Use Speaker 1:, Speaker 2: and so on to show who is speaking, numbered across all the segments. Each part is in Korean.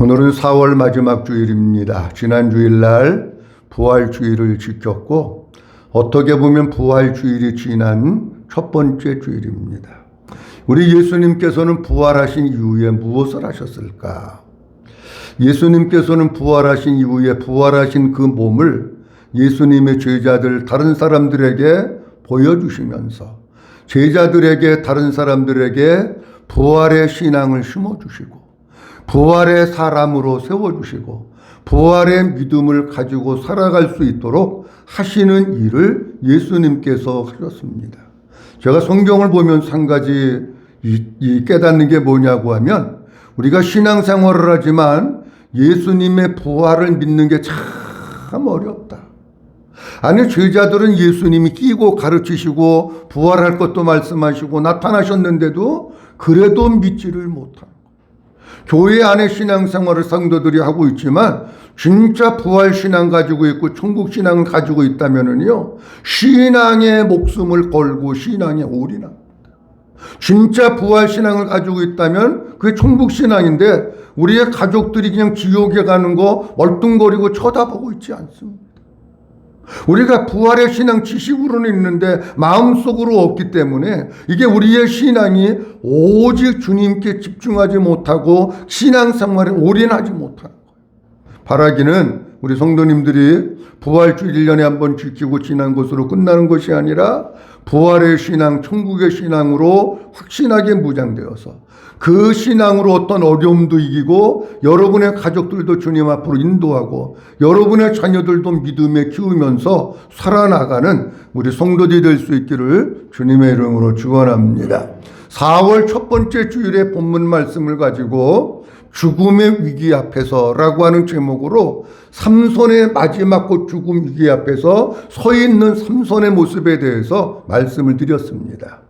Speaker 1: 오늘은 4월 마지막 주일입니다. 지난 주일날 부활주일을 지켰고 어떻게 보면 부활주일이 지난 첫 번째 주일입니다. 우리 예수님께서는 부활하신 이후에 무엇을 하셨을까? 예수님께서는 부활하신 이후에 부활하신 그 몸을 예수님의 제자들 다른 사람들에게 보여주시면서 제자들에게 다른 사람들에게 부활의 신앙을 심어주시고 부활의 사람으로 세워주시고 부활의 믿음을 가지고 살아갈 수 있도록 하시는 일을 예수님께서 하셨습니다. 제가 성경을 보면서 한 가지 깨닫는 게 뭐냐고 하면 우리가 신앙생활을 하지만 예수님의 부활을 믿는 게 참 어렵다. 아니 제자들은 예수님이 끼고 가르치시고 부활할 것도 말씀하시고 나타나셨는데도 그래도 믿지를 못하는 거예요. 교회 안에 신앙생활을 성도들이 하고 있지만 진짜 부활신앙 가지고 있고 천국신앙을 가지고 있다면은요 신앙의 목숨을 걸고 신앙에 올인합니다. 진짜 부활신앙을 가지고 있다면 그게 천국신앙인데 우리의 가족들이 그냥 지옥에 가는 거 멀뚱거리고 쳐다보고 있지 않습니다. 우리가 부활의 신앙 지식으로는 있는데 마음속으로 없기 때문에 이게 우리의 신앙이 오직 주님께 집중하지 못하고 신앙생활에 올인하지 못하는 거예요. 바라기는 우리 성도님들이 부활주일 1년에 한 번 지키고 지난 것으로 끝나는 것이 아니라 부활의 신앙, 천국의 신앙으로 확신하게 무장되어서 그 신앙으로 어떤 어려움도 이기고 여러분의 가족들도 주님 앞으로 인도하고 여러분의 자녀들도 믿음에 키우면서 살아나가는 우리 성도들이 될 수 있기를 주님의 이름으로 축원합니다. 4월 첫 번째 주일의 본문 말씀을 가지고 죽음의 위기 앞에서라고 하는 제목으로 삼손의 마지막 죽음 위기 앞에서 서 있는 삼손의 모습에 대해서 말씀을 드렸습니다.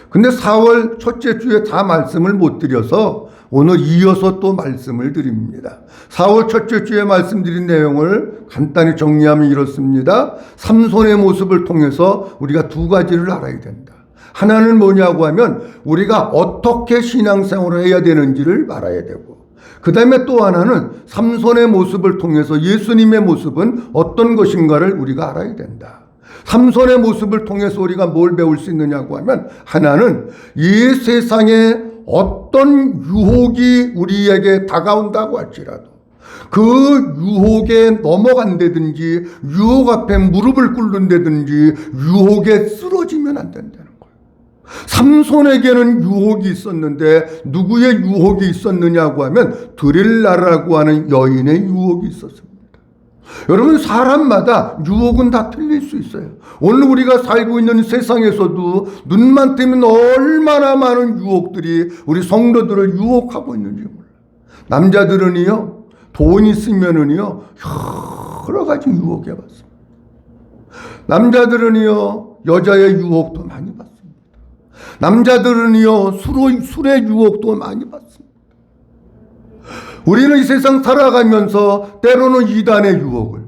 Speaker 1: 근데 4월 첫째 주에 다 말씀을 못 드려서 오늘 이어서 또 말씀을 드립니다. 4월 첫째 주에 말씀드린 내용을 간단히 정리하면 이렇습니다. 삼손의 모습을 통해서 우리가 두 가지를 알아야 된다. 하나는 뭐냐고 하면 우리가 어떻게 신앙생활을 해야 되는지를 알아야 되고 그 다음에 또 하나는 삼손의 모습을 통해서 예수님의 모습은 어떤 것인가를 우리가 알아야 된다. 삼손의 모습을 통해서 우리가 뭘 배울 수 있느냐고 하면 하나는 이 세상에 어떤 유혹이 우리에게 다가온다고 할지라도 그 유혹에 넘어간다든지 유혹 앞에 무릎을 꿇는다든지 유혹에 쓰러지면 안 된다는 거예요. 삼손에게는 유혹이 있었는데 누구의 유혹이 있었느냐고 하면 드릴라라고 하는 여인의 유혹이 있었습니다. 여러분 사람마다 유혹은 다 틀릴 수 있어요. 오늘 우리가 살고 있는 세상에서도 눈만 뜨면 얼마나 많은 유혹들이 우리 성도들을 유혹하고 있는지 몰라요. 남자들은요 돈 있으면은요 여러 가지 유혹해 봤습니다. 남자들은요 여자의 유혹도 많이 받습니다. 남자들은요 술의 유혹도 많이 받습니다. 우리는 이 세상 살아가면서 때로는 이단의 유혹을,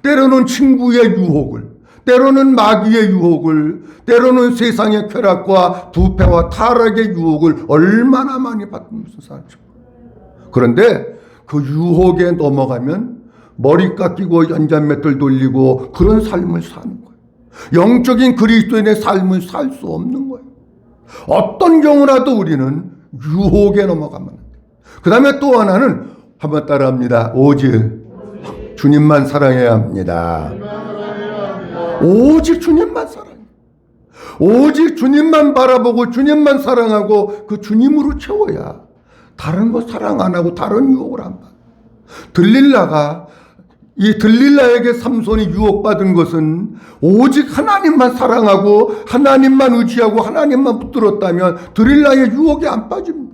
Speaker 1: 때로는 친구의 유혹을, 때로는 마귀의 유혹을, 때로는 세상의 쾌락과 부패와 타락의 유혹을 얼마나 많이 받으면서 살죠. 그런데 그 유혹에 넘어가면 머리 깎이고 연잔맷들 돌리고 그런 삶을 사는 거예요. 영적인 그리스도인의 삶을 살 수 없는 거예요. 어떤 경우라도 우리는 유혹에 넘어가면 안 돼요. 그 다음에 또 하나는 한번 따라합니다. 오직 주님만 사랑해야 합니다. 오직 주님만 사랑해. 오직 주님만 바라보고 주님만 사랑하고 그 주님으로 채워야 다른 거 사랑 안 하고 다른 유혹을 안 받아. 들릴라에게 삼손이 유혹받은 것은 오직 하나님만 사랑하고 하나님만 의지하고 하나님만 붙들었다면 들릴라의 유혹에 안 빠집니다.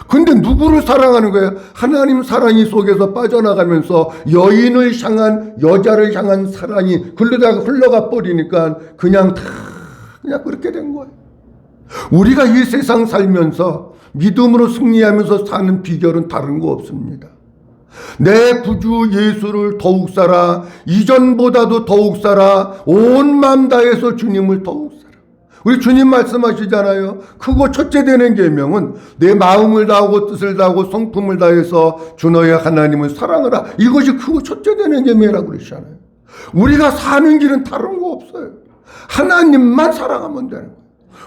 Speaker 1: 근데 누구를 사랑하는 거예요? 하나님 사랑이 속에서 빠져나가면서 여인을 향한 여자를 향한 사랑이 그러다가 흘러가 버리니까 그냥 그렇게 된 거예요. 우리가 이 세상 살면서 믿음으로 승리하면서 사는 비결은 다른 거 없습니다. 내 구주 예수를 더욱 살아 이전보다도 더욱 살아 온 마음 다해서 주님을 더욱 살아 우리 주님 말씀하시잖아요. 크고 첫째 되는 계명은 내 마음을 다하고 뜻을 다하고 성품을 다해서 주 너의 하나님을 사랑하라. 이것이 크고 첫째 되는 계명이라고 그러시잖아요. 우리가 사는 길은 다른 거 없어요. 하나님만 사랑하면 되는 거예요.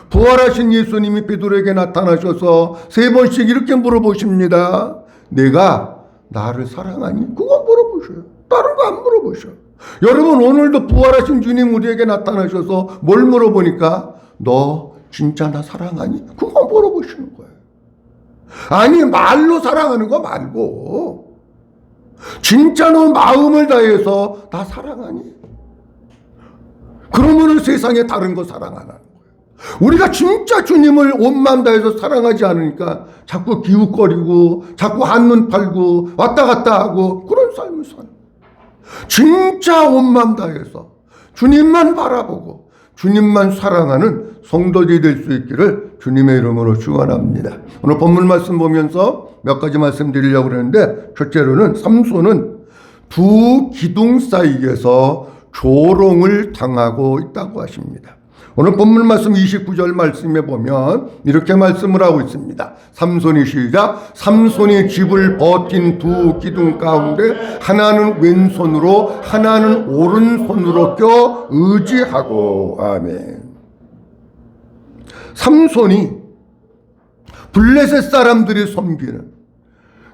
Speaker 1: 부활하신 예수님이 베드로에게 나타나셔서 3번씩 이렇게 물어보십니다. 내가 나를 사랑하니? 그거 물어보셔요. 다른 거 안 물어보셔. 여러분, 오늘도 부활하신 주님 우리에게 나타나셔서 뭘 물어보니까 너 진짜 나 사랑하니? 그거 물어보시는 거예요. 아니, 말로 사랑하는 거 말고 진짜 너 마음을 다해서 나 사랑하니? 그러면은 세상에 다른 거 사랑 안 하는 거예요. 우리가 진짜 주님을 온 마음 다해서 사랑하지 않으니까 자꾸 기웃거리고 자꾸 한눈 팔고 왔다 갔다 하고 그런 삶을 사는 거예요. 진짜 온 마음 다해서 주님만 바라보고 주님만 사랑하는 성도들이 될 수 있기를 주님의 이름으로 축원합니다. 오늘 본문 말씀 보면서 몇 가지 말씀드리려고 그러는데, 첫째로는 삼손은 두 기둥 사이에서 조롱을 당하고 있다고 하십니다. 오늘 본문 말씀 29절 말씀에 보면 이렇게 말씀을 하고 있습니다. 삼손이 시작. 삼손이 집을 버틴 두 기둥 가운데 하나는 왼손으로 하나는 오른손으로 껴 의지하고. 아멘. 삼손이 블레셋 사람들이 섬기는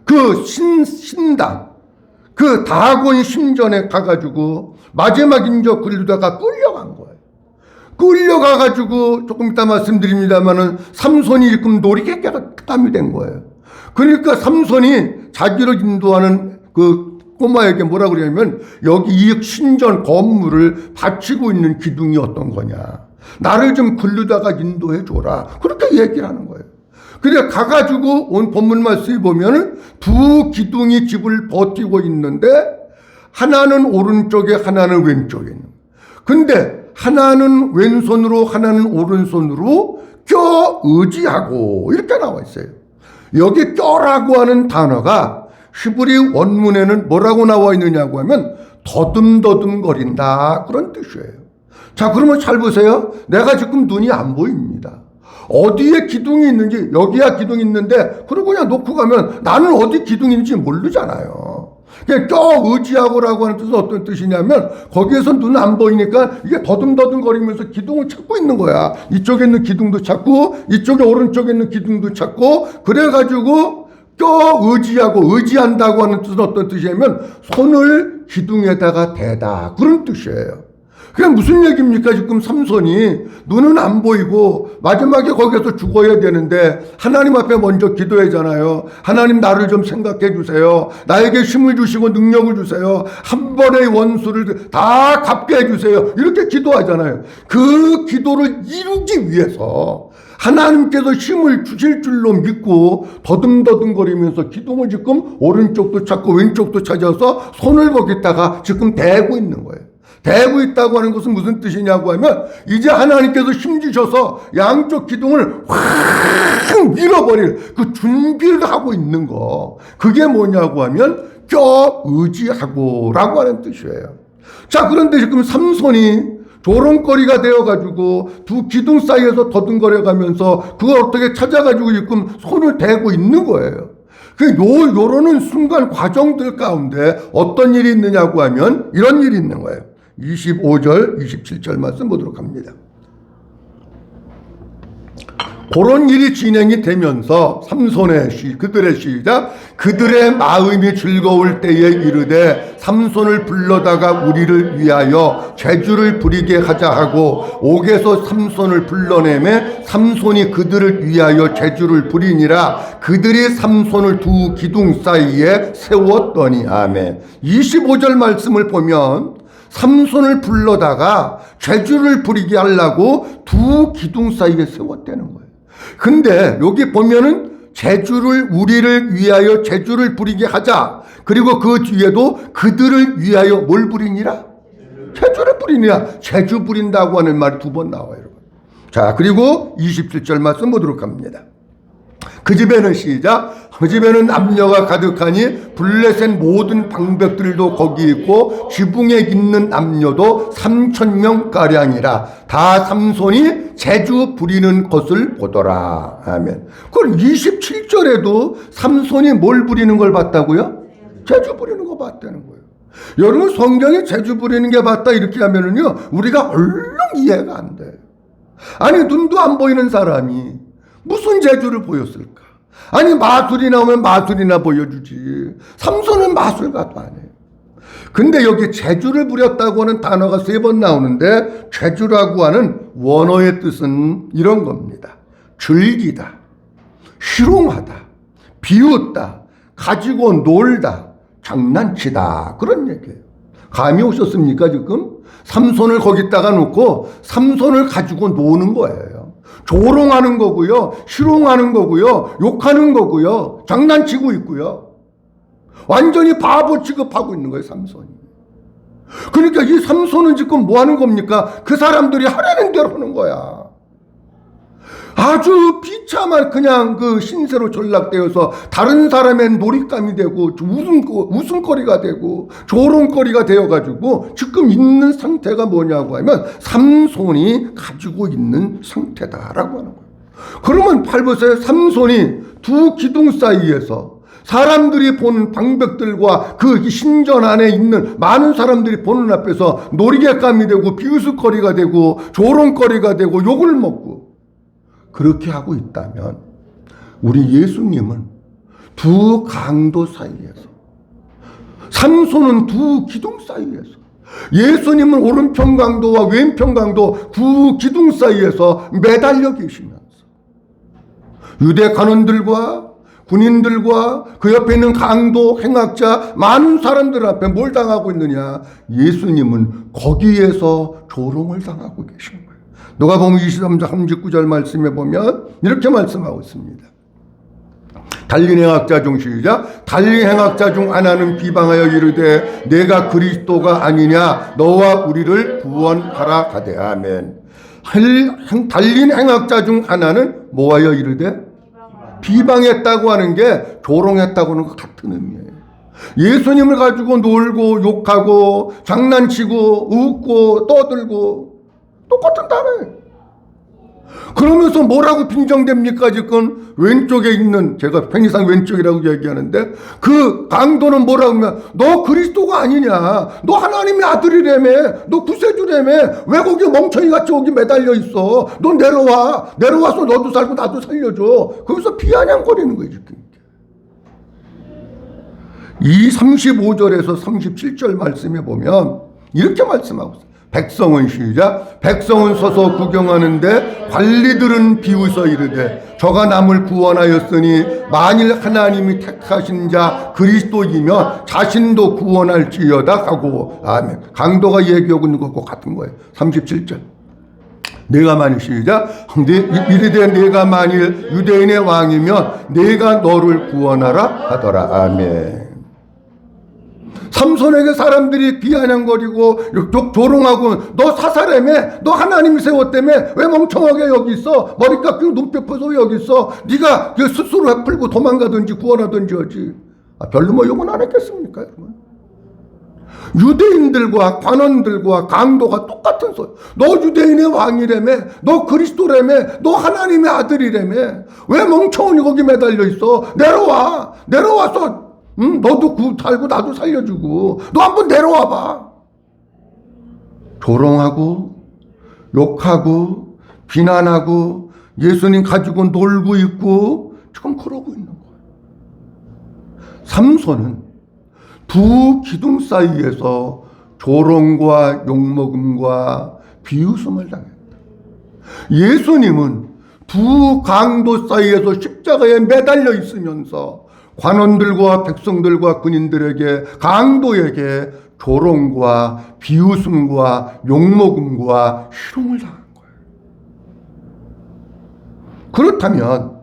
Speaker 1: 그 신당, 그 다곤 신전에 가가지고 마지막 인적 끌려다가 끌려간 거예요. 끌려가가지고 조금 이따 말씀드립니다만은 삼손이 일금 놀이개감이 된 거예요. 그러니까 삼손이 자기를 인도하는 그 꼬마에게 뭐라 그러냐면, 여기 이 신전 건물을 바치고 있는 기둥이 어떤 거냐, 나를 좀 끌려다가 인도해 줘라, 그렇게 얘기를 하는 거예요. 그래 가가지고 온 본문 말씀에 보면은 두 기둥이 집을 버티고 있는데 하나는 오른쪽에 하나는 왼쪽에 있는 거예요. 근데 하나는 왼손으로 하나는 오른손으로 껴 의지하고 이렇게 나와 있어요. 여기 껴라고 하는 단어가 히브리 원문에는 뭐라고 나와 있느냐고 하면 더듬더듬거린다, 그런 뜻이에요. 자, 그러면 잘 보세요. 내가 지금 눈이 안 보입니다. 어디에 기둥이 있는지, 여기야 기둥이 있는데 그러고 그냥 놓고 가면 나는 어디 기둥이 있는지 모르잖아요. 그냥 껴 의지하고라고 하는 뜻은 어떤 뜻이냐면, 거기에서 눈 안 보이니까 이게 더듬더듬거리면서 기둥을 찾고 있는 거야. 이쪽에 있는 기둥도 찾고 이쪽에 오른쪽에 있는 기둥도 찾고, 그래가지고 껴 의지하고, 의지한다고 하는 뜻은 어떤 뜻이냐면 손을 기둥에다가 대다, 그런 뜻이에요. 그게 무슨 얘기입니까? 지금 삼손이 눈은 안 보이고 마지막에 거기서 죽어야 되는데 하나님 앞에 먼저 기도하잖아요. 하나님, 나를 좀 생각해 주세요. 나에게 힘을 주시고 능력을 주세요. 한 번의 원수를 다 갚게 해주세요. 이렇게 기도하잖아요. 그 기도를 이루기 위해서 하나님께서 힘을 주실 줄로 믿고 더듬더듬거리면서 기둥을 지금 오른쪽도 찾고 왼쪽도 찾아서 손을 거기다가 지금 대고 있는 거예요. 대고 있다고 하는 것은 무슨 뜻이냐고 하면, 이제 하나님께서 힘 주셔서 양쪽 기둥을 확 밀어버릴 그 준비를 하고 있는 거, 그게 뭐냐고 하면 껴 의지하고 라고 하는 뜻이에요. 자, 그런데 지금 삼손이 조롱거리가 되어가지고 두 기둥 사이에서 더듬거려가면서 그걸 어떻게 찾아가지고 지금 손을 대고 있는 거예요. 요러는 순간 과정들 가운데 어떤 일이 있느냐고 하면 이런 일이 있는 거예요. 25절, 27절 말씀 보도록 합니다. 그런 일이 진행이 되면서 삼손의 그들의 시작. 그들의 마음이 즐거울 때에 이르되 삼손을 불러다가 우리를 위하여 재주를 부리게 하자 하고, 옥에서 삼손을 불러내매 삼손이 그들을 위하여 재주를 부리니라. 그들이 삼손을 두 기둥 사이에 세웠더니. 아멘. 25절 말씀을 보면 삼손을 불러다가 재주를 부리게 하려고 두 기둥 사이에 세웠다는 거예요. 근데 여기 보면은 우리를 위하여 재주를 부리게 하자, 그리고 그 뒤에도 그들을 위하여 뭘 부리니라? 재주를 부리니라. 재주 부린다고 하는 말이 두 번 나와요, 여러분. 자, 그리고 27절 말씀 보도록 합니다. 그 집에는 시작. 그 집에는 남녀가 가득하니 블레셋 모든 방백들도 거기 있고 지붕에 있는 남녀도 3,000명가량이라. 다 삼손이 재주 부리는 것을 보더라. 아멘. 그걸 27절에도 삼손이 뭘 부리는 걸 봤다고요? 재주 부리는 거 봤다는 거예요. 여러분, 성경에 재주 부리는 게 봤다 이렇게 하면은요, 우리가 얼른 이해가 안 돼요. 아니, 눈도 안 보이는 사람이 무슨 재주를 보였을까? 아니, 마술이 나오면 마술이나 보여주지. 삼손은 마술가도 안 해요. 근데 여기 재주를 부렸다고 하는 단어가 3번 나오는데, 재주라고 하는 원어의 뜻은 이런 겁니다. 즐기다, 희롱하다, 비웃다, 가지고 놀다, 장난치다, 그런 얘기예요. 감이 오셨습니까 지금? 삼손을 거기다가 놓고 삼손을 가지고 노는 거예요. 조롱하는 거고요, 희롱하는 거고요, 욕하는 거고요, 장난치고 있고요. 완전히 바보 취급하고 있는 거예요, 삼손이. 그러니까 이 삼손은 지금 뭐 하는 겁니까? 그 사람들이 하라는 대로 하는 거야. 아주 비참한 그냥 그 신세로 전락되어서 다른 사람의 놀잇감이 되고 웃음거리가 되고 조롱거리가 되어가지고 지금 있는 상태가 뭐냐고 하면 삼손이 가지고 있는 상태다라고 하는 거예요. 그러면 8절에 삼손이 두 기둥 사이에서 사람들이 보는 방백들과 그 신전 안에 있는 많은 사람들이 보는 앞에서 놀이개감이 되고 비웃음거리가 되고 조롱거리가 되고 욕을 먹고 그렇게 하고 있다면 우리 예수님은 두 강도 사이에서, 삼손은 두 기둥 사이에서, 예수님은 오른편 강도와 왼편 강도 두 기둥 사이에서 매달려 계시면서 유대 관원들과 군인들과 그 옆에 있는 강도, 행악자, 많은 사람들 앞에 뭘 당하고 있느냐? 예수님은 거기에서 조롱을 당하고 계신 거예요. 누가복음 23장 39절 말씀에 보면 이렇게 말씀하고 있습니다. 달린 행악자 중 시작. 달린 행악자 중 하나는 비방하여 이르되 내가 그리스도가 아니냐 너와 우리를 구원하라 하되. 아멘. 달린 행악자 중 하나는 뭐하여 이르되? 비방했다고 하는 게 조롱했다고 하는 것 같은 의미예요. 예수님을 가지고 놀고 욕하고 장난치고 웃고 떠들고 똑같은 단어예요. 그러면서 뭐라고 빙정됩니까? 지금 왼쪽에 있는, 제가 편의상 왼쪽이라고 얘기하는데 그 강도는 뭐라고 하면 너 그리스도가 아니냐, 너 하나님의 아들이라며, 너 구세주라며, 왜 거기 멍청이같이 거기 매달려 있어, 너 내려와서 너도 살고 나도 살려줘. 거기서 비아냥거리는 거예요 지금. 이 35절에서 37절 말씀에 보면 이렇게 말씀하고 있어요. 백성은 시작. 백성은 서서 구경하는데 관리들은 비웃어 이르되 저가 남을 구원하였으니 만일 하나님이 택하신 자 그리스도이면 자신도 구원할지어다 하고. 아멘. 강도가 얘기하고 있는 것과 같은 거예요. 37절. 내가 만일 시작. 이르되 내가 만일 유대인의 왕이면 내가 너를 구원하라 하더라. 아멘. 삼손에게 사람들이 비아냥거리고 조롱하고 너 사사라며, 너 하나님이 세웠다며, 왜 멍청하게 여기 있어, 머리 깎이고 눈뼈 퍼서 여기 있어, 네가 스스로 풀고 도망가든지 구원하든지 하지. 별로 뭐 욕은 안 했겠습니까 여러분? 유대인들과 관원들과 강도가 똑같은 소리. 너 유대인의 왕이라며, 너 그리스도라며, 너 하나님의 아들이라며, 왜 멍청하니 거기 매달려 있어? 내려와서 너도 살고 나도 살려주고, 너 한번 내려와 봐. 조롱하고 욕하고 비난하고 예수님 가지고 놀고 있고 지금 그러고 있는 거예요. 삼손은 두 기둥 사이에서 조롱과 욕먹음과 비웃음을 당했다. 예수님은 두 강도 사이에서 십자가에 매달려 있으면서 관원들과 백성들과 군인들에게, 강도에게 조롱과 비웃음과 욕먹음과 희롱을 당한 거예요. 그렇다면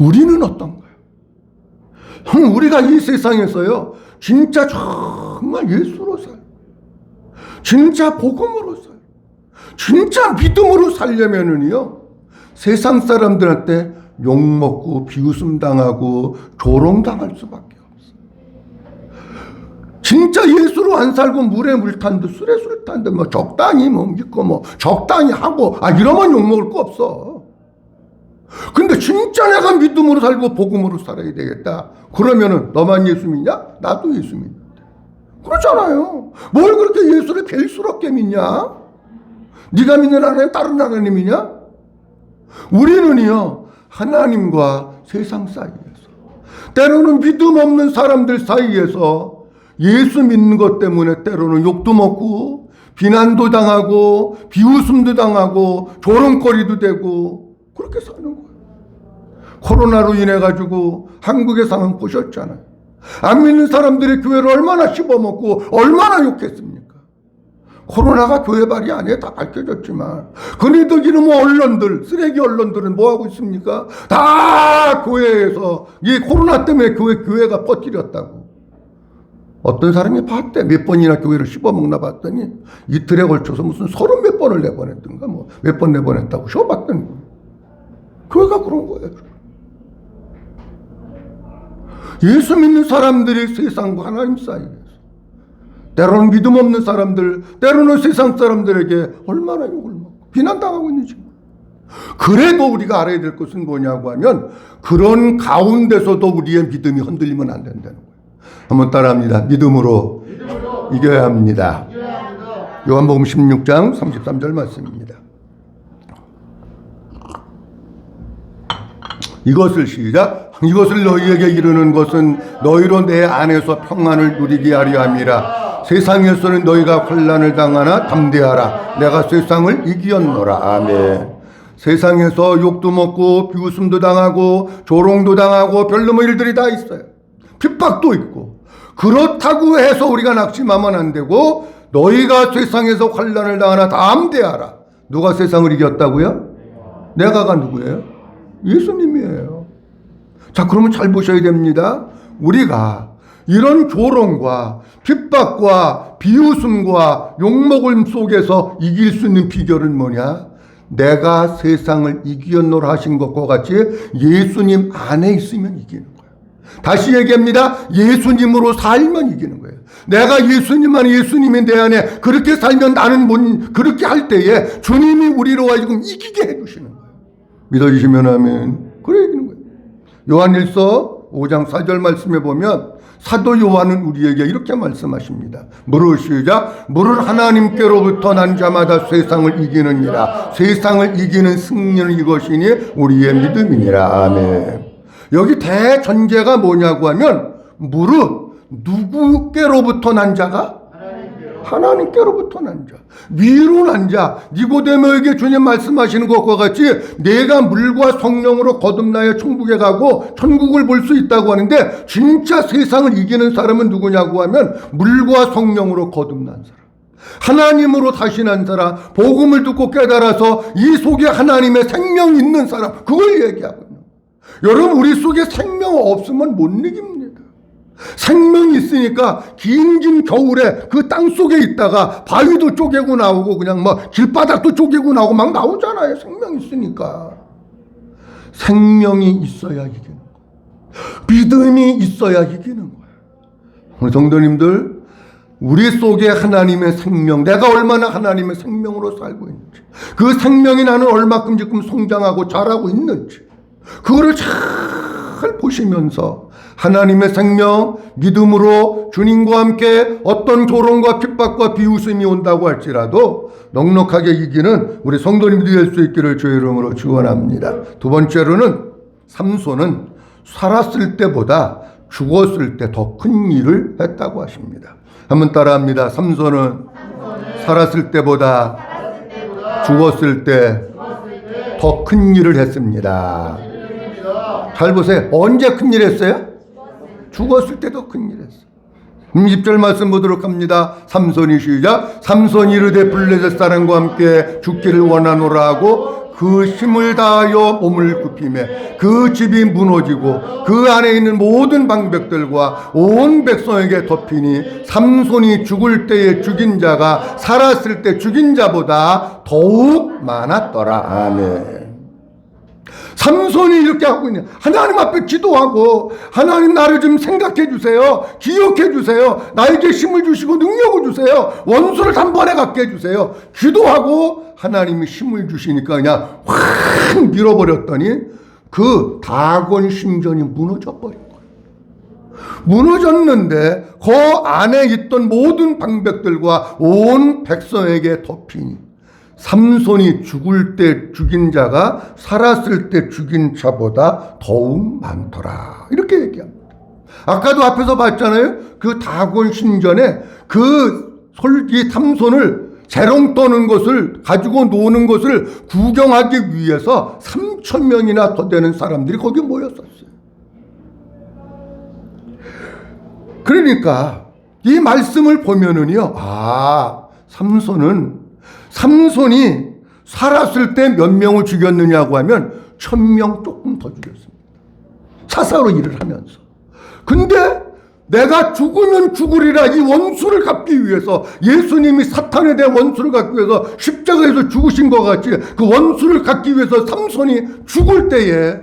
Speaker 1: 우리는 어떤가요? 우리가 이 세상에서요, 진짜 정말 예수로 살고, 진짜 복음으로 살고, 진짜 믿음으로 살려면은요, 세상 사람들한테 욕먹고 비웃음 당하고 조롱당할 수밖에 없어. 진짜 예수로 안 살고 물에 물 탄 듯 술에 술 탄 듯 뭐 적당히 뭐 믿고 뭐 적당히 하고 이러면 욕먹을 거 없어. 근데 진짜 내가 믿음으로 살고 복음으로 살아야 되겠다. 그러면은 너만 예수 믿냐? 나도 예수 믿는데. 그렇잖아요. 뭘 그렇게 예수를 별스럽게 믿냐? 네가 믿는 하나님 다른 하나님이냐? 우리는요 하나님과 세상 사이에서, 때로는 믿음 없는 사람들 사이에서 예수 믿는 것 때문에 때로는 욕도 먹고 비난도 당하고 비웃음도 당하고 조롱거리도 되고 그렇게 사는 거예요. 코로나로 인해 가지고 한국의 상황 보셨잖아요. 안 믿는 사람들이 교회를 얼마나 씹어먹고 얼마나 욕했습니까? 코로나가 교회 발이 아니에요. 다 밝혀졌지만 그네들 이놈의 언론들, 쓰레기 언론들은 뭐하고 있습니까? 다 교회에서 이 코로나 때문에 교회가 퍼뜨렸다고. 어떤 사람이 봤대. 몇 번이나 교회를 씹어먹나 봤더니 이틀에 걸쳐서 무슨 30몇 번을 내보냈던가 뭐 몇 번 내보냈다고 쉬어봤더니 교회가 그런 거예요. 예수 믿는 사람들이 세상과 하나님 사이에서, 때로는 믿음 없는 사람들, 때로는 세상 사람들에게 얼마나 욕을 먹고 비난당하고 있는지. 그래도 우리가 알아야 될 것은 뭐냐고 하면 그런 가운데서도 우리의 믿음이 흔들리면 안 된다는 거예요. 한번 따라합니다. 믿음으로 이겨야 합니다. 요한복음 16장 33절 말씀입니다. 이것을 시작. 이것을 너희에게 이르는 것은 너희로 내 안에서 평안을 누리게 하려 함이라. 세상에서는 너희가 환난을 당하나 담대하라. 내가 세상을 이기었노라. 아멘. 세상에서 욕도 먹고 비웃음도 당하고 조롱도 당하고 별놈의 일들이 다 있어요. 핍박도 있고. 그렇다고 해서 우리가 낙심하면 안 되고, 너희가 세상에서 환난을 당하나 담대하라. 누가 세상을 이겼다고요? 내가가 누구예요? 예수님이에요. 자, 그러면 잘 보셔야 됩니다. 우리가 이런 조롱과 핍박과 비웃음과 욕먹음 속에서 이길 수 있는 비결은 뭐냐? 내가 세상을 이기었노라 하신 것과 같이 예수님 안에 있으면 이기는 거예요. 다시 얘기합니다. 예수님으로 살면 이기는 거예요. 내가 예수님 안에, 예수님이 내 안에 그렇게 살면 나는 그렇게 할 때에 주님이 우리로 하여금 이기게 해주시는 거예요. 믿어주시면 아멘. 그래 이기는 거예요. 요한일서 5장 4절 말씀에 보면 사도 요한은 우리에게 이렇게 말씀하십니다. 무릇 시작. 무릇 하나님께로부터 난 자마다 세상을 이기느니라. 세상을 이기는 승리는 이것이니 우리의 믿음이니라. 아멘. 여기 대전제가 뭐냐고 하면 무릇 누구께로부터 난 자가? 하나님께로부터 난 자. 위로 난 자. 니고데모에게 주님 말씀하시는 것과 같이 내가 물과 성령으로 거듭나야 천국에 가고 천국을 볼 수 있다고 하는데, 진짜 세상을 이기는 사람은 누구냐고 하면 물과 성령으로 거듭난 사람, 하나님으로 다시 난 사람, 복음을 듣고 깨달아서 이 속에 하나님의 생명이 있는 사람, 그걸 얘기하고 있는 거예요. 여러분, 우리 속에 생명 없으면 못 이깁니다. 생명이 있으니까 긴 겨울에 그 땅 속에 있다가 바위도 쪼개고 나오고 그냥 뭐 길바닥도 쪼개고 나오고 막 나오잖아요. 생명이 있으니까. 생명이 있어야 이기는 거예요. 믿음이 있어야 이기는 거예요. 우리 성도님들, 우리 속에 하나님의 생명, 내가 얼마나 하나님의 생명으로 살고 있는지, 그 생명이 나는 얼마큼 지금 성장하고 자라고 있는지, 그거를 잘 보시면서 하나님의 생명, 믿음으로 주님과 함께 어떤 조롱과 핍박과 비웃음이 온다고 할지라도 넉넉하게 이기는 우리 성도님들이 될 수 있기를 주의 이름으로 축원합니다. 두 번째로는 삼손은 살았을 때보다 죽었을 때 더 큰 일을 했다고 하십니다. 한번 따라합니다. 삼손은 살았을 때보다 죽었을 때 더 큰 일을 했습니다. 잘 보세요. 언제 큰 일 했어요? 죽었을 때도 큰 일 했어요. 20절 말씀 보도록 합니다. 삼손이 시작. 삼손이 이르되 블레셋 사람과 함께 죽기를 원하노라 하고 그 힘을 다하여 몸을 굽히매 그 집이 무너지고 그 안에 있는 모든 방백들과 온 백성에게 덮이니 삼손이 죽을 때에 죽인 자가 살았을 때 죽인 자보다 더욱 많았더라. 아멘. 삼손이 이렇게 하고 있냐. 하나님 앞에 기도하고, 하나님 나를 좀 생각해 주세요. 기억해 주세요. 나에게 힘을 주시고 능력을 주세요. 원수를 단번에 갖게 해주세요. 기도하고 하나님이 힘을 주시니까 그냥 확 밀어버렸더니 그 다곤 신전이 무너져 버린 거예요. 무너졌는데 그 안에 있던 모든 방백들과 온 백성에게 덮이니 삼손이 죽을 때 죽인 자가 살았을 때 죽인 자보다 더욱 많더라. 이렇게 얘기합니다. 아까도 앞에서 봤잖아요. 그 다곤 신전에 이 삼손을 재롱 떠는 것을 가지고 노는 것을 구경하기 위해서 3,000명이나 더 되는 사람들이 거기 모였었어요. 그러니까 이 말씀을 보면은요, 삼손이 살았을 때 몇 명을 죽였느냐고 하면 1,000명 조금 더 죽였습니다. 사사로 일을 하면서. 근데 내가 죽으면 죽으리라 이 원수를 갚기 위해서, 예수님이 사탄에 대한 원수를 갚기 위해서 십자가에서 죽으신 것 같이 그 원수를 갚기 위해서 삼손이 죽을 때에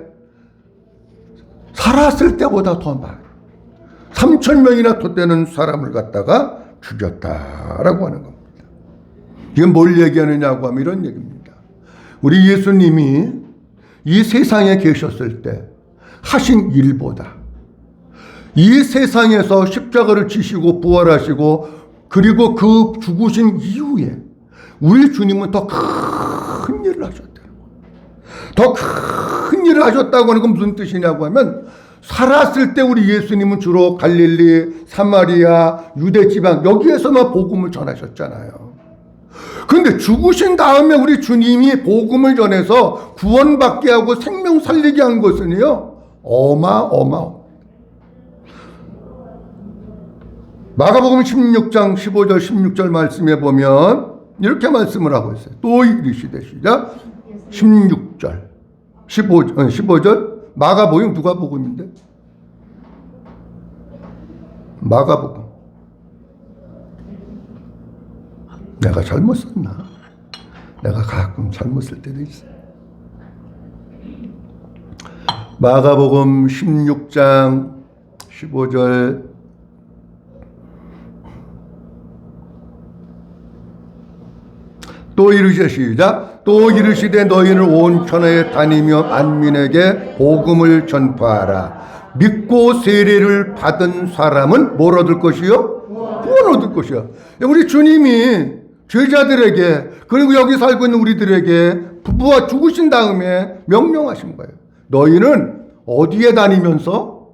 Speaker 1: 살았을 때보다 더 많이 3,000명이나 더 되는 사람을 갖다가 죽였다라고 하는 겁니다. 이건 뭘 얘기하느냐고 하면 이런 얘기입니다. 우리 예수님이 이 세상에 계셨을 때 하신 일보다 이 세상에서 십자가를 지시고 부활하시고 그리고 그 죽으신 이후에 우리 주님은 더 큰 일을 하셨다는 거예요. 더 큰 일을 하셨다고 하는 건 무슨 뜻이냐고 하면, 살았을 때 우리 예수님은 주로 갈릴리, 사마리아, 유대 지방 여기에서만 복음을 전하셨잖아요. 그런데 죽으신 다음에 우리 주님이 복음을 전해서 구원받게 하고 생명 살리게 한 것은요, 어마어마합니다. 마가복음 16장 15절 16절 말씀에 보면 이렇게 말씀을 하고 있어요. 또 이르시되, 시작. 16절 15절 마가복음 누가복음인데? 마가복음. 내가 잘못 썼나? 내가 가끔 잘못 쓸 때도 있어요. 마가복음 16장 15절 또 이르시되, 시작. 또 이르시되 너희는 온 천하에 다니며 만민에게 복음을 전파하라. 믿고 세례를 받은 사람은 뭘 얻을 것이요? 구원 얻을 것이요. 우리 주님이 제자들에게, 그리고 여기 살고 있는 우리들에게 부부와 죽으신 다음에 명령하신 거예요. 너희는 어디에 다니면서?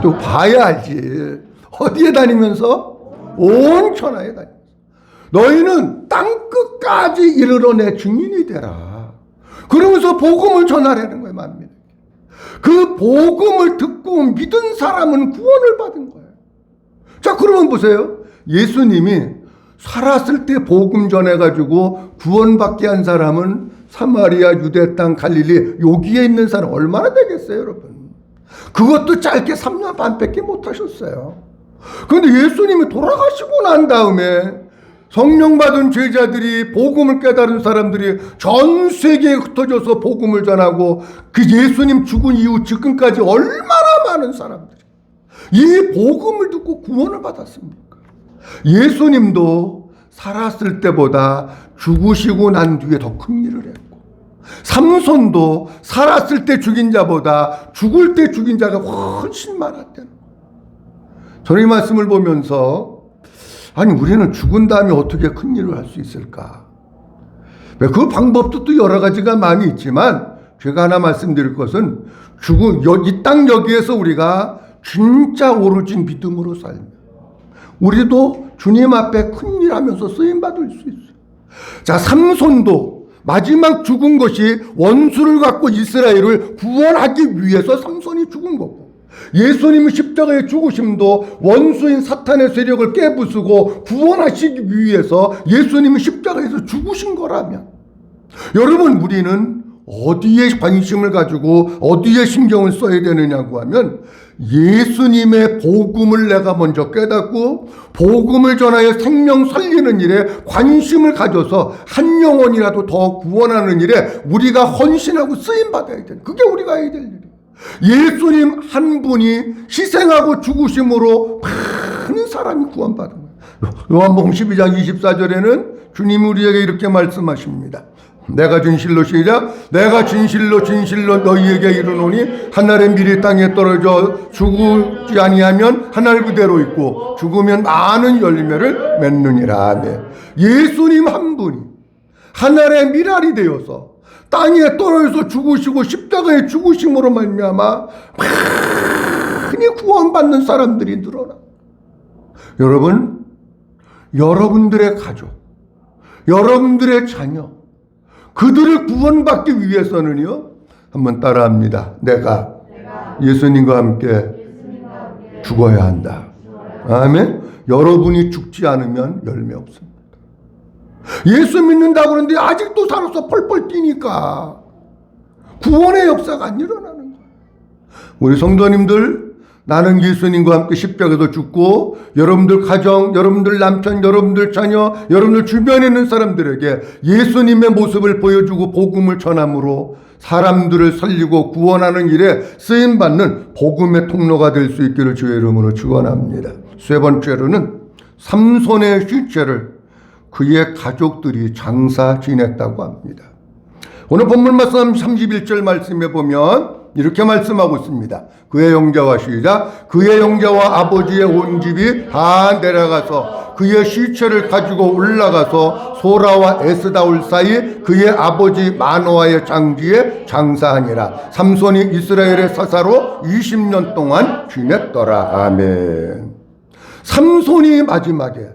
Speaker 1: 또 봐야 알지. 어디에 다니면서? 온 천하에 다니면서. 너희는 땅끝까지 이르러 내 증인이 되라. 그러면서 복음을 전하라는 거예요, 만민에게. 그 복음을 듣고 믿은 사람은 구원을 받은 거예요. 자, 그러면 보세요. 예수님이 살았을 때 복음 전해가지고 구원받게 한 사람은 사마리아, 유대 땅, 갈릴리 여기에 있는 사람 얼마나 되겠어요, 여러분? 그것도 짧게 3년 반밖에 못 하셨어요. 그런데 예수님이 돌아가시고 난 다음에 성령 받은 제자들이, 복음을 깨달은 사람들이 전 세계에 흩어져서 복음을 전하고, 그 예수님 죽은 이후 지금까지 얼마나 많은 사람들이 이 복음을 듣고 구원을 받았습니까? 예수님도 살았을 때보다 죽으시고 난 뒤에 더 큰 일을 했고, 삼손도 살았을 때 죽인 자보다 죽을 때 죽인 자가 훨씬 많았다는 거예요. 저는 이 말씀을 보면서, 아니 우리는 죽은 다음에 어떻게 큰 일을 할 수 있을까? 그 방법도 또 여러 가지가 많이 있지만, 제가 하나 말씀드릴 것은, 이 땅 여기에서 우리가 진짜 오로지 믿음으로 살면 우리도 주님 앞에 큰 일 하면서 쓰임받을 수 있어요. 자, 삼손도 마지막 죽은 것이 원수를 갖고 이스라엘을 구원하기 위해서 삼손이 죽은 거고, 예수님의 십자가의 죽으심도 원수인 사탄의 세력을 깨부수고 구원하시기 위해서 예수님이 십자가에서 죽으신 거라면, 여러분 우리는 어디에 관심을 가지고 어디에 신경을 써야 되느냐고 하면 예수님의 복음을 내가 먼저 깨닫고 복음을 전하여 생명 살리는 일에 관심을 가져서 한 영혼이라도 더 구원하는 일에 우리가 헌신하고 쓰임받아야 돼. 그게 우리가 해야 될 일이에요. 예수님 한 분이 희생하고 죽으심으로 많은 사람이 구원받은 거예요. 요한복음 12장 24절에는 주님이 우리에게 이렇게 말씀하십니다. 내가 진실로 시작. 내가 진실로 너희에게 이르노니 한 알의 밀이 땅에 떨어져 죽지 아니하면 한 알 그대로 있고 죽으면 많은 열매를 맺느니라. 네. 예수님 한 분이 한 알의 밀알이 되어서 땅에 떨어져서 죽으시고 십자가에 죽으심으로 말미암아 많이 구원받는 사람들이 늘어나. 여러분, 여러분들의 가족, 여러분들의 자녀, 그들을 구원받기 위해서는요, 한번 따라합니다. 내가 예수님과 함께 죽어야 한다. 아멘. 여러분이 죽지 않으면 열매 없습니다. 예수 믿는다고 그러는데 아직도 살아서 펄펄 뛰니까 구원의 역사가 안 일어나는 거예요. 우리 성도님들, 나는 예수님과 함께 십자가에서 죽고 여러분들 가정, 여러분들 남편, 여러분들 자녀, 여러분들 주변에 있는 사람들에게 예수님의 모습을 보여주고 복음을 전함으로 사람들을 살리고 구원하는 일에 쓰임받는 복음의 통로가 될 수 있기를 주의 이름으로 축원합니다. 세 번째로는 삼손의 시체를 그의 가족들이 장사 지냈다고 합니다. 오늘 본문 말씀 31절 말씀에 보면 이렇게 말씀하고 있습니다. 그의 형제와 시작. 그의 형제와 아버지의 온 집이 다 내려가서 그의 시체를 가지고 올라가서 소라와 에스다올 사이 그의 아버지 마노아의 장지에 장사하니라. 삼손이 이스라엘의 사사로 20년 동안 지냈더라. 아멘. 삼손이 마지막에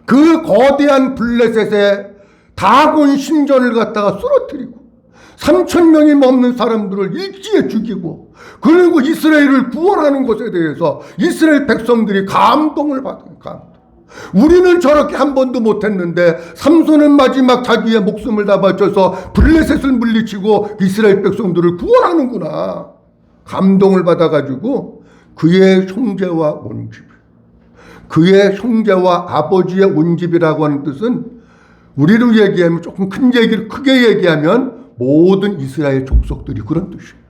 Speaker 1: 그 거대한 블레셋의 다곤 신전을 갖다가 쓰러뜨리고 3,000명이 넘는 사람들을 일지에 죽이고 그리고 이스라엘을 구원하는 것에 대해서 이스라엘 백성들이 감동을 받은 감동. 우리는 저렇게 한 번도 못했는데 삼손은 마지막 자기의 목숨을 다 바쳐서 블레셋을 물리치고 이스라엘 백성들을 구원하는구나. 감동을 받아가지고 그의 형제와 온 집, 그의 형제와 아버지의 온 집이라고 하는 뜻은 우리로 얘기하면 조금 큰 얘기를 크게 얘기하면 모든 이스라엘 족속들이 그런 뜻이에요.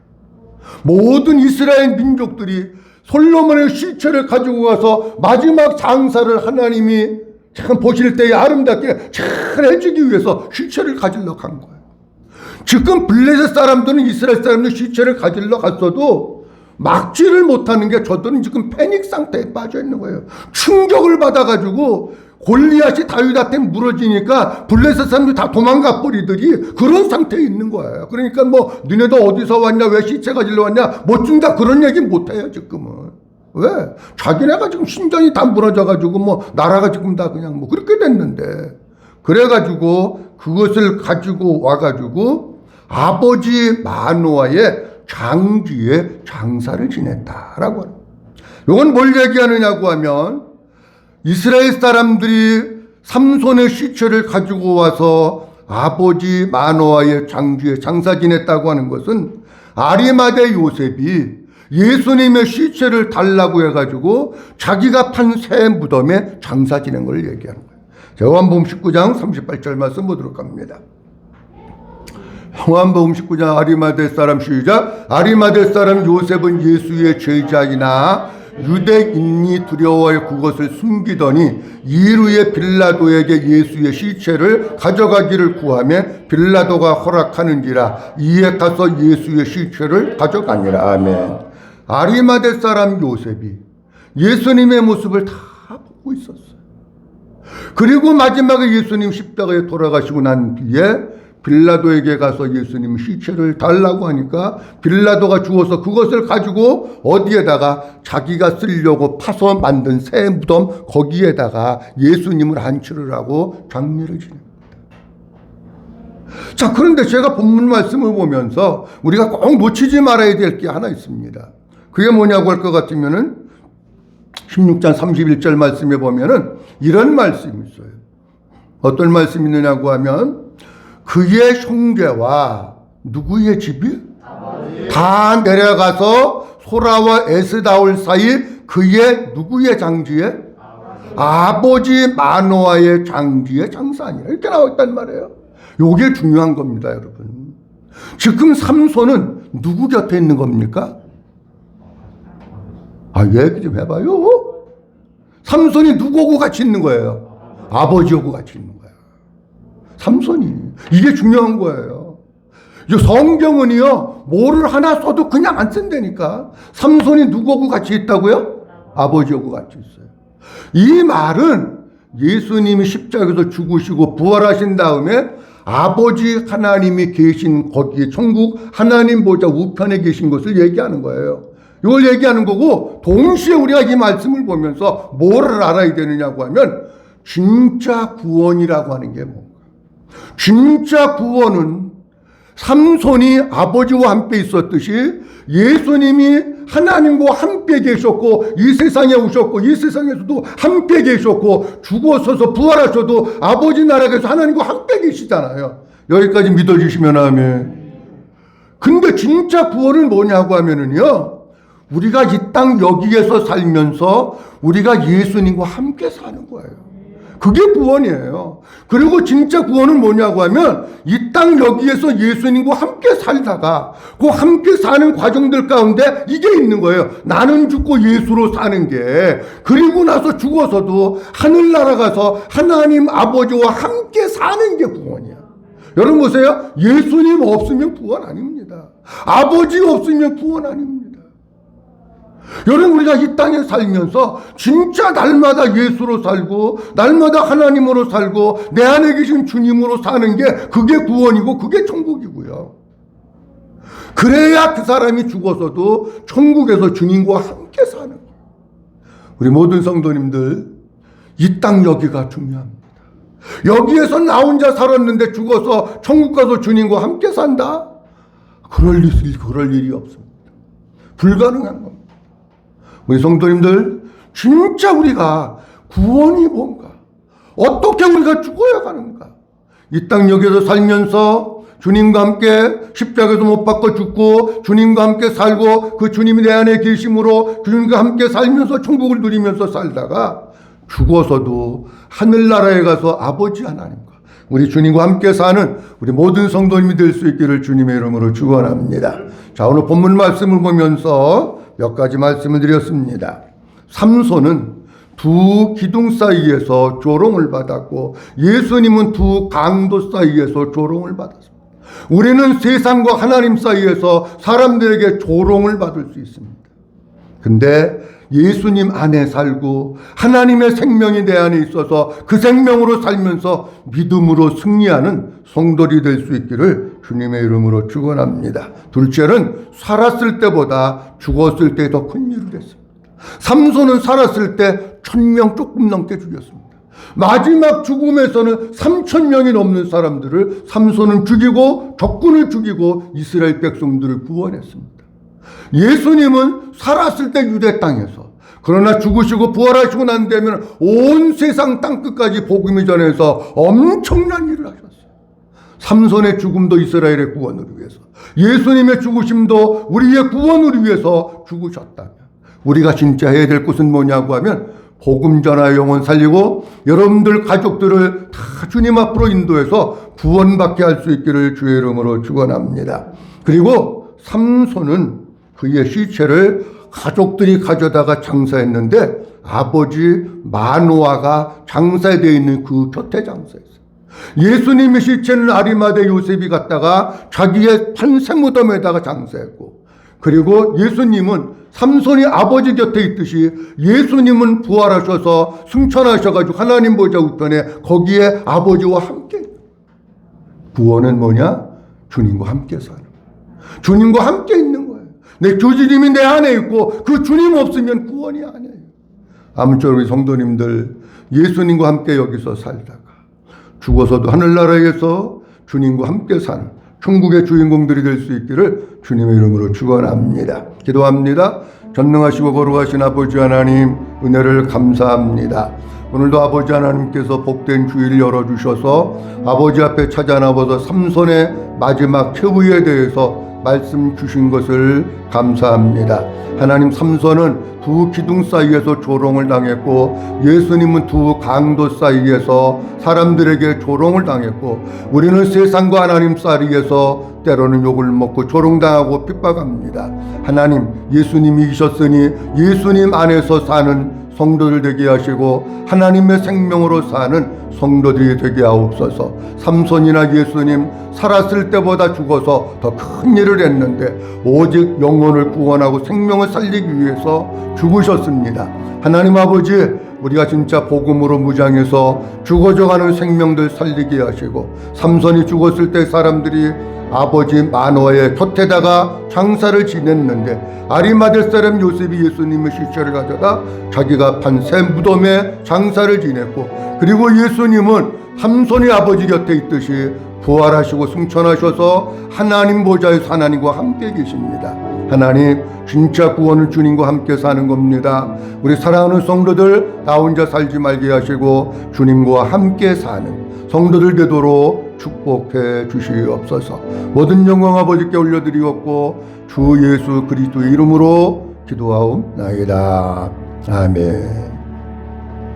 Speaker 1: 모든 이스라엘 민족들이 솔로몬의 시체를 가지고 가서 마지막 장사를 하나님이 참 보실 때에 아름답게 잘 해주기 위해서 시체를 가지러 간 거예요. 지금 블레셋 사람들은 이스라엘 사람들 시체를 가지러 갔어도 막지를 못하는 게 저들은 지금 패닉 상태에 빠져 있는 거예요. 충격을 받아가지고 골리앗이 다윗한테 무너지니까 블레셋 사람들이 다 도망가 버리더니 그런 상태에 있는 거예요. 그러니까 뭐 너네도 어디서 왔냐, 왜 시체 가지러 왔냐, 못 준다 그런 얘기 못 해요 지금은. 왜? 자기네가 지금 신전이 다 무너져가지고 뭐 나라가 지금 다 그냥 뭐 그렇게 됐는데, 그래가지고 그것을 가지고 와가지고 아버지 마노아의 장지에 장사를 지냈다라고 하는. 이건 뭘 얘기하느냐고 하면 이스라엘 사람들이 삼손의 시체를 가지고 와서 아버지 마노아의 장지에 장사 지냈다고 하는 것은 아리마대 요셉이 예수님의 시체를 달라고 해가지고 자기가 판 새 무덤에 장사 지낸 걸 얘기하는 거예요. 요한복음 19장 38절 말씀 보도록 합니다. 요한복음 19장 아리마대 사람 시작. 아리마대 사람 요셉은 예수의 제자이나 유대인이 두려워해 그것을 숨기더니 이루에 빌라도에게 예수의 시체를 가져가기를 구하며 빌라도가 허락하는지라 이에 가서 예수의 시체를 가져가니라. 아멘. 아리마대 사람 요셉이 예수님의 모습을 다 보고 있었어요. 그리고 마지막에 예수님 십자가에 돌아가시고 난 뒤에 빌라도에게 가서 예수님 시체를 달라고 하니까 빌라도가 주어서 그것을 가지고 어디에다가 자기가 쓰려고 파서 만든 새 무덤 거기에다가 예수님을 안치를 하고 장례를 지냅니다. 자, 그런데 제가 본문 말씀을 보면서 우리가 꼭 놓치지 말아야 될 게 하나 있습니다. 그게 뭐냐고 할 것 같으면은 16장 31절 말씀에 보면은 이런 말씀이 있어요. 어떤 말씀이 있느냐고 하면 그의 형제와 누구의 집이? 다 내려가서 소라와 에스다올 사이 그의 누구의 장지에? 아버지 마노아의 장지에 장사하니라. 이렇게 나와 있단 말이에요. 요게 중요한 겁니다, 여러분. 지금 삼손은 누구 곁에 있는 겁니까? 얘기 좀 해봐요. 삼손이 누구하고 같이 있는 거예요? 아버지하고 같이 있는 거예요. 삼손이. 이게 중요한 거예요. 성경은요, 뭐를 하나 써도 그냥 안 쓴다니까. 삼손이 누구하고 같이 있다고요? 아버지하고 같이 있어요. 이 말은 예수님이 십자가에서 죽으시고 부활하신 다음에 아버지 하나님이 계신 거기에 천국 하나님 보좌 우편에 계신 것을 얘기하는 거예요. 이걸 얘기하는 거고, 동시에 우리가 이 말씀을 보면서 뭐를 알아야 되느냐고 하면 진짜 구원이라고 하는 게 뭔가. 진짜 구원은 삼손이 아버지와 함께 있었듯이 예수님이 하나님과 함께 계셨고 이 세상에 오셨고 이 세상에서도 함께 계셨고 죽어서서 부활하셔도 아버지 나라에서 하나님과 함께 계시잖아요. 여기까지 믿어주시면 아멘. 근데 진짜 구원은 뭐냐고 하면은요, 우리가 이 땅 여기에서 살면서 우리가 예수님과 함께 사는 거예요. 그게 구원이에요. 그리고 진짜 구원은 뭐냐고 하면 이 땅 여기에서 예수님과 함께 살다가 그 함께 사는 과정들 가운데 이게 있는 거예요. 나는 죽고 예수로 사는 게, 그리고 나서 죽어서도 하늘나라 가서 하나님 아버지와 함께 사는 게 구원이야. 여러분 보세요. 예수님 없으면 구원 아닙니다. 아버지 없으면 구원 아닙니다. 여러분, 우리가 이 땅에 살면서 진짜 날마다 예수로 살고 날마다 하나님으로 살고 내 안에 계신 주님으로 사는 게 그게 구원이고 그게 천국이고요. 그래야 그 사람이 죽어서도 천국에서 주님과 함께 사는 거예요. 우리 모든 성도님들, 이 땅 여기가 중요합니다. 여기에서 나 혼자 살았는데 죽어서 천국 가서 주님과 함께 산다? 그럴 일이 없습니다. 불가능한 겁니다. 우리 성도님들, 진짜 우리가 구원이 뭔가, 어떻게 우리가 죽어야 가는가, 이 땅 여기에서 살면서 주님과 함께 십자가에서 못 박혀 죽고 주님과 함께 살고 그 주님이 내 안에 계심으로 주님과 함께 살면서 천국을 누리면서 살다가 죽어서도 하늘나라에 가서 아버지 하나님과 우리 주님과 함께 사는 우리 모든 성도님이 될 수 있기를 주님의 이름으로 축원합니다. 자, 오늘 본문 말씀을 보면서 몇 가지 말씀을 드렸습니다. 삼손은 두 기둥 사이에서 조롱을 받았고 예수님은 두 강도 사이에서 조롱을 받았습니다. 우리는 세상과 하나님 사이에서 사람들에게 조롱을 받을 수 있습니다. 근데 예수님 안에 살고 하나님의 생명이 내 안에 있어서 그 생명으로 살면서 믿음으로 승리하는 성도들이 될 수 있기를 주님의 이름으로 축원합니다. 둘째는 살았을 때보다 죽었을 때 더 큰 일을 했습니다. 삼손은 살았을 때 1000명 조금 넘게 죽였습니다. 마지막 죽음에서는 3000명이 넘는 사람들을 삼손은 죽이고 적군을 죽이고 이스라엘 백성들을 구원했습니다. 예수님은 살았을 때 유대 땅에서, 그러나 죽으시고 부활하시고 난 다음에 온 세상 땅끝까지 복음이 전해서 엄청난 일을 하셨어요. 삼손의 죽음도 이스라엘의 구원을 위해서, 예수님의 죽으심도 우리의 구원을 위해서 죽으셨다면 우리가 진짜 해야 될 것은 뭐냐고 하면 복음 전하 영혼 살리고 여러분들 가족들을 다 주님 앞으로 인도해서 구원받게 할 수 있기를 주의 이름으로 축원합니다. 그리고 삼손은 그의 시체를 가족들이 가져다가 장사했는데 아버지 마노아가 장사되어 있는 그 곁에 장사했어요. 예수님의 시체는 아리마대 요셉이 갖다가 자기의 판세무덤에다가 장사했고, 그리고 예수님은 삼손이 아버지 곁에 있듯이 예수님은 부활하셔서 승천하셔가지고 하나님 보좌 우편에 거기에 아버지와 함께. 구원은 뭐냐? 주님과 함께 사는 거예요. 주님과 함께 있는 거예요. 내 주님이 내 안에 있고 그 주님 없으면 구원이 아니에요. 아무쪼록 우리 성도님들, 예수님과 함께 여기서 살다가 죽어서도 하늘나라에서 주님과 함께 사는 천국의 주인공들이 될 수 있기를 주님의 이름으로 축원합니다. 기도합니다. 전능하시고 거룩하신 아버지 하나님, 은혜를 감사합니다. 오늘도 아버지 하나님께서 복된 주일 열어주셔서 아버지 앞에 찾아 나와서 삼손의 마지막 최후에 대해서 말씀 주신 것을 감사합니다. 하나님, 삼손은 두 기둥 사이에서 조롱을 당했고 예수님은 두 강도 사이에서 사람들에게 조롱을 당했고 우리는 세상과 하나님 사이에서 때로는 욕을 먹고 조롱당하고 핍박합니다. 하나님, 예수님이 이셨으니 예수님 안에서 사는 성도들 되게 하시고 하나님의 생명으로 사는 성도들이 되게 하옵소서. 삼손이나 예수님 살았을 때보다 죽어서 더 큰 일을 했는데 오직 영혼을 구원하고 생명을 살리기 위해서 죽으셨습니다. 하나님 아버지, 우리가 진짜 복음으로 무장해서 죽어져가는 생명들 살리게 하시고 삼손이 죽었을 때 사람들이 아버지 마노아의 곁에다가 장사를 지냈는데 아리마대 사람 요셉이 예수님의 시체를 가져다 자기가 판 새 무덤에 장사를 지냈고 그리고 예수님은 삼손이 아버지 곁에 있듯이 부활하시고 승천하셔서 하나님 보좌에서 하나님과 함께 계십니다. 하나님, 진짜 구원을 주님과 함께 사는 겁니다. 우리 사랑하는 성도들 나 혼자 살지 말게 하시고 주님과 함께 사는 성도들 되도록 축복해 주시옵소서. 모든 영광 아버지께 올려드리옵고 주 예수 그리스도의 이름으로 기도하옵나이다. 아멘.